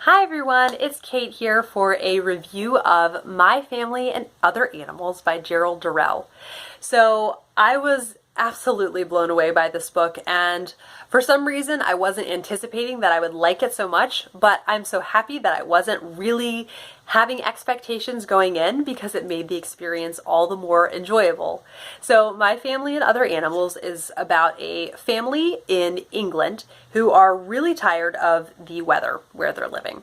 Hi everyone, it's Kate here for a review of My Family and Other Animals by Gerald Durrell. So I was absolutely blown away by this book, and for some reason I wasn't anticipating that I would like it so much, but I'm so happy that I wasn't really having expectations going in because it made the experience all the more enjoyable. So My Family and Other Animals is about a family in England who are really tired of the weather where they're living.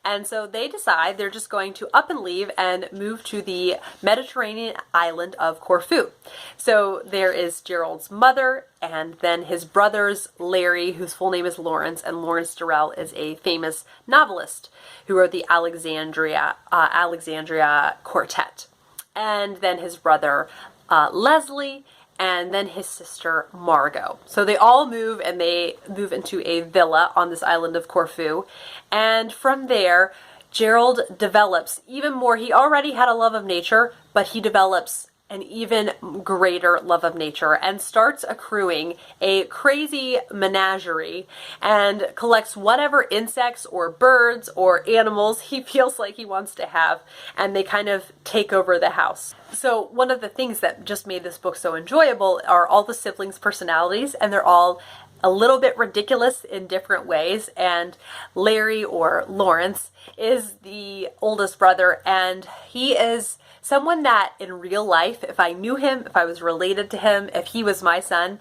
And so they decide they're just going to up and leave and move to the Mediterranean island of Corfu. So there is Gerald's mother and then his brothers, Larry, whose full name is Lawrence, and Lawrence Durrell is a famous novelist who wrote the Alexandria Quartet. And then his brother, Leslie, and then his sister Margot. So they all move, and they move into a villa on this island of Corfu. And from there, Gerald develops even more. He already had a love of nature, but he develops an even greater love of nature and starts accruing a crazy menagerie and collects whatever insects or birds or animals he feels like he wants to have, and they kind of take over the house. So one of the things that just made this book so enjoyable are all the siblings' personalities, and they're all a little bit ridiculous in different ways. And Larry, or Lawrence, is the oldest brother, and he is someone that in real life, if I knew him, if I was related to him, if he was my son,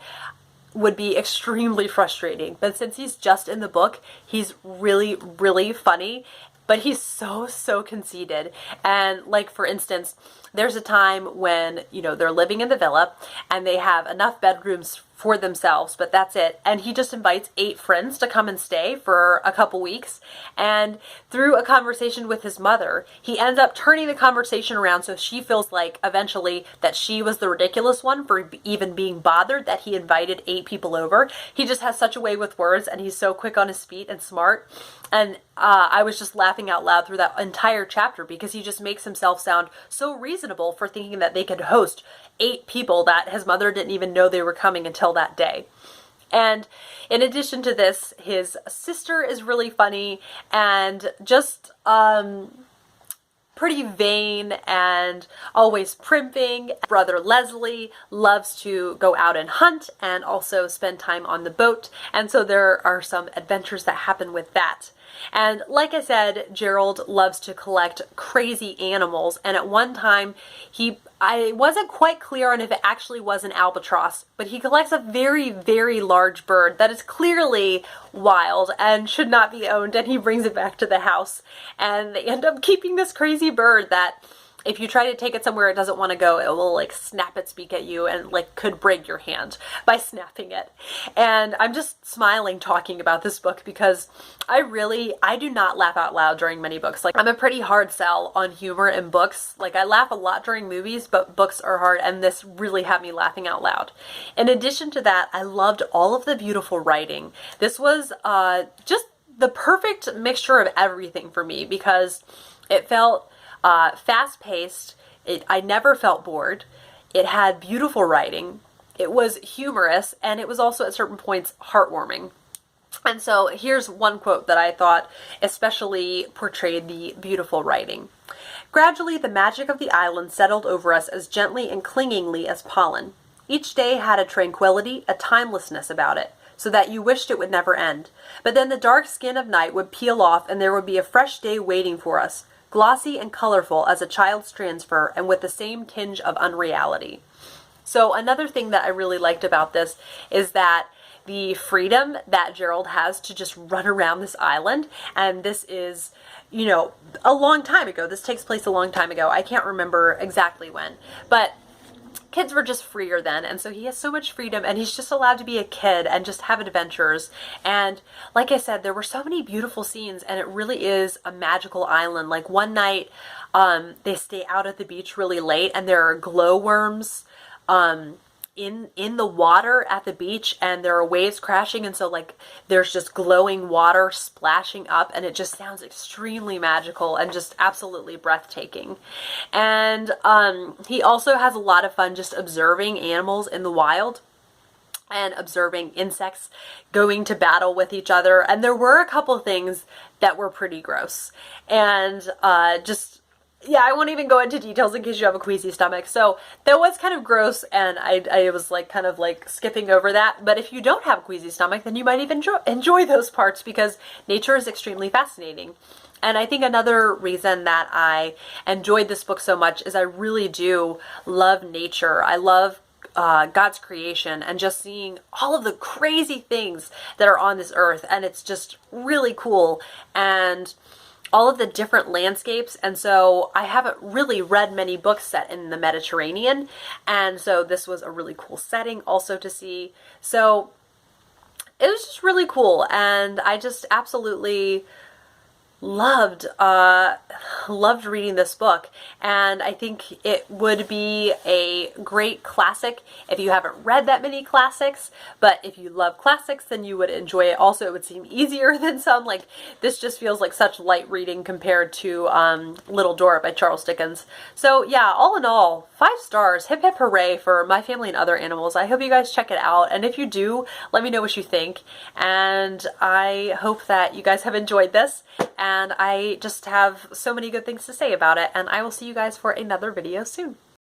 would be extremely frustrating. But since he's just in the book, he's really, really funny, but he's so conceited. And like, for instance, there's a time when, they're living in the villa and they have enough bedrooms for themselves, but that's it. And he just invites 8 friends to come and stay for a couple weeks. And through a conversation with his mother, he ends up turning the conversation around so she feels like eventually that she was the ridiculous one for even being bothered that he invited 8 people over. He just has such a way with words, and he's so quick on his feet and smart. And I was just laughing out loud through that entire chapter because he just makes himself sound so reasonable for thinking that they could host 8 people that his mother didn't even know they were coming until that day. And in addition to this, his sister is really funny and just pretty vain and always primping. Brother Leslie loves to go out and hunt and also spend time on the boat, and so there are some adventures that happen with that. And like I said, Gerald loves to collect crazy animals, and at one time I wasn't quite clear on if it actually was an albatross, but he collects a very large bird that is clearly wild and should not be owned, and he brings it back to the house. And they end up keeping this crazy bird that if you try to take it somewhere it doesn't want to go, it will like snap its beak at you and like could break your hand by snapping it. And I'm just smiling talking about this book because I do not laugh out loud during many books. Like, I'm a pretty hard sell on humor in books. Like, I laugh a lot during movies, but books are hard, and this really had me laughing out loud. In addition to that, I loved all of the beautiful writing. This was just the perfect mixture of everything for me because it felt fast-paced. I never felt bored. It had beautiful writing. It was humorous, and it was also at certain points heartwarming. And so here's one quote that I thought especially portrayed the beautiful writing. "Gradually, the magic of the island settled over us as gently and clingingly as pollen. Each day had a tranquility, a timelessness about it, so that you wished it would never end. But then the dark skin of night would peel off, and there would be a fresh day waiting for us, glossy and colorful as a child's transfer, and with the same tinge of unreality." So another thing that I really liked about this is that the freedom that Gerald has to just run around this island, and this is, a long time ago. This takes place a long time ago. I can't remember exactly when, but kids were just freer then, and so he has so much freedom, and he's just allowed to be a kid and just have adventures. And like I said, there were so many beautiful scenes, and it really is a magical island. Like, one night they stay out at the beach really late, and there are glowworms in the water at the beach, and there are waves crashing, and so like there's just glowing water splashing up, and it just sounds extremely magical and just absolutely breathtaking. And he also has a lot of fun just observing animals in the wild. and observing insects going to battle with each other. And there were a couple things that were pretty gross. And just, yeah, I won't even go into details in case you have a queasy stomach. So that was kind of gross, and I was like kind of like skipping over that. But if you don't have a queasy stomach, then you might even enjoy those parts, because nature is extremely fascinating. And I think another reason that I enjoyed this book so much is I really do love nature. I love God's creation and just seeing all of the crazy things that are on this earth. And it's just really cool. And all of the different landscapes. And so I haven't really read many books set in the Mediterranean. And so this was a really cool setting also to see. So it was just really cool. And I just absolutely loved reading this book, and I think it would be a great classic if you haven't read that many classics. But if you love classics, then you would enjoy it. Also, it would seem easier than some. Like, this just feels like such light reading compared to Little Dorrit by Charles Dickens. So yeah, all in all, 5 stars. Hip hip hooray for My Family and Other Animals. I hope you guys check it out, and if you do, let me know what you think. And I hope that you guys have enjoyed this, and I just have so many good things to say about it, and I will see you guys for another video soon.